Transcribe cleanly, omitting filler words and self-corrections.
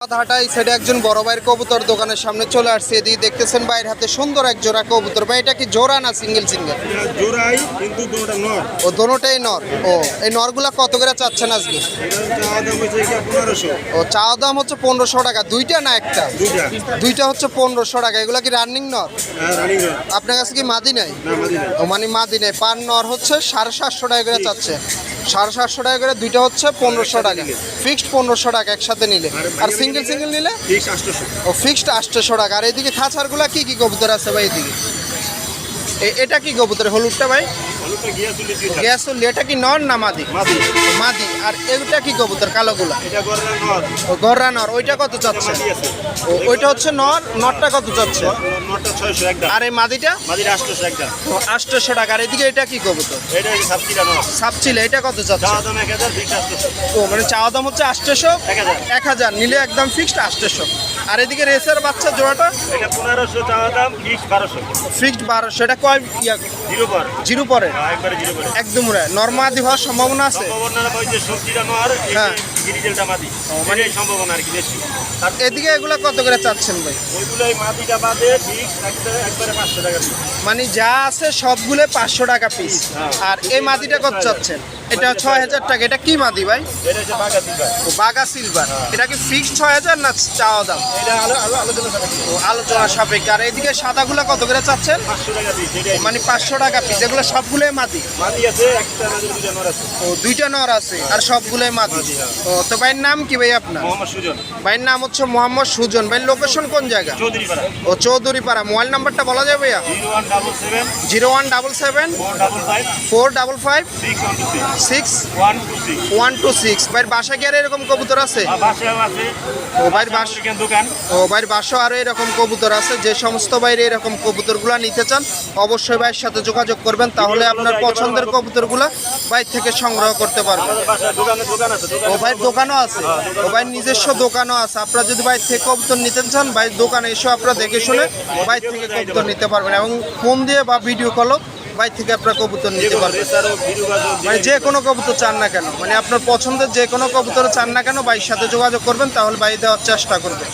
হাটাই সাইডে একজন বড় ভাইয়ের কবুতর দোকানের সামনে চলে আসছে। এদিকে দেখতেছেন ভাইয়ের হাতে সুন্দর এক জোড়া কবুতর। ভাই এটা কি জোড়া না সিঙ্গেল? জোড়াই, কিন্তু দুটোটা নর। ও দোনোটাই নর। ও এই নরগুলা কত করে চাচ্ছেন আজকে? চাওয়া দাম হচ্ছে 1500। ও চাওয়া দাম হচ্ছে 1500 টাকা। দুইটা না একটা? দুইটা হচ্ছে 1500 টাকা। এগুলা কি রানিং নর? হ্যাঁ, রানিং নর। আপনার কাছে কি মাদি নাই? না, মাদি নাই। ও মানে মাদি নেই। পার নর হচ্ছে 750 টাকা করে চাচ্ছে। 750 টাকা করে। দুইটা হচ্ছে 1500 টাকা। ফিক্সড 1500 টাকা একসাথে নিলে। আর সিঙ্গেল নিলে ফিক্স 800। ও ফিক্সড 800 টাকা। আর এদিকে খাঁচারগুলা কি কি কবুতর আছে ভাই এদিকে? এটা কি কবুতর হলুদটা ভাই? হলুদটা গিয়াসুলি দুইটা। গিয়াসুলি। এটা কি নর না মাদি? মাদি। মাদি। আর এটা কি কবুতর কালোগুলা? এটা গররা নর। ও গররা নর। ওইটা কত চাচ্ছে? মাদি আছে। ও ওইটা হচ্ছে নর। নরটা কত চাচ্ছে? নরটা 600 একটা। আর এই মাদিটা? মাদির 800 একটা। ও 800 টাকা। আর এদিকে এটা কি কবুতর? এটা হচ্ছে সাবকিরা নর। সাপচিলে। এটা কত চাচ্ছে? চাওয়া দাম 1000, ফিক্স 800। ও মানে চাওয়া দাম হচ্ছে 800, 1000। 1000 নিলে একদম ফিক্সড 800। আর এদিকে রেসের বাচ্চা জোড়াটা? এটা 1500 চাওয়া দাম, ফিক্স 1200। ফিক্সড 1200। এটা কয় জিরো পর। জিরো পরে? একবারে জিরো পরে। একদম নর্মাদি হওয়ার সম্ভাবনা আছে? সম্ভাবনা ওই যে সবজিটা নর, হ্যাঁ। গিরিজেলটা মাদি। মানে এই সম্ভাবনা আর কি বেশি। আর এদিকে এগুলো কত করে চাচ্ছেন ভাই? ওইগুলোই মাদিটা বাদে ফিক্স একবারে 500 টাকা পিস। মানে যা আছে সবগুলো 500 টাকা পিস। আর এই মাদিটা কত চাচ্ছেন? এটা 6000 টাকা। এটা কি মাদি ভাই? এটা হচ্ছে বাগা সিলভার। ও বাগা সিলভার। এটা কি ফিক্সড 6000 না চাওয়া দাম? এটা আলোচনা সাপেক্ষে। ও আলোচনা সাপেক্ষে। আর এদিকে সাদাগুলো কত করে চাচ্ছেন? 500 টাকা পিস। এটাই মানে 500 টাকা পিস। এগুলো সবগুলোই মাদি? মাদি আছে, একটা মাদির দুইটা নর আছে। ও দুইটা নর আছে আর সবগুলোই মাদি। ও তো ভাইয়ের নাম কি ভাই আপনার? মোহাম্মদ সুজন, ভাইয়ের নাম হচ্ছে মোহাম্মদ সুজন। ভাই লোকেশন কোন জায়গা? চৌধুরীপাড়া। ও চৌধুরীপাড়া। মোবাইল নাম্বারটা বলা যাবে ভাইয়া? 0177 0177 455 455 612 6 126। 126। ভাইয়ের বাসা কি আর এরকম কবুতর আছে? বাসাও আছে। ও ভাইয়ের বাসা। চিকেন দোকান। ও ভাইয়ের বাসাও আরও এরকম কবুতর আছে। যে সমস্ত বাইরে এরকম কবুতরগুলো নিতে চান অবশ্যই ভাইয়ের সাথে যোগাযোগ করবেন, তাহলে আপনার পছন্দের কবুতরগুলো বাইর থেকে সংগ্রহ করতে পারবেন। আমাদের বাসায় দোকান আছে। ও ভাইয়ের দোকানও আছে? ও ভাইয়ের নিজস্ব দোকানও আছে। আপনারা যদি বাইর থেকে কবুতর নিতে চান ভাইয়ের দোকানে এসে আপনারা দেখে শুনে বাইর থেকে কবুতর নিতে পারবেন, এবং ফোন দিয়ে বা ভিডিও কলও বাইর থেকে আপনারা কবুতর নিতে পারবেন। মানে যে কোনো কবুতর চান না কেন, মানে আপনার পছন্দের যে কোনো কবুতর চান না কেন বাইরের সাথে যোগাযোগ করবেন, তাহলে বাইরে দেওয়ার চেষ্টা করবেন।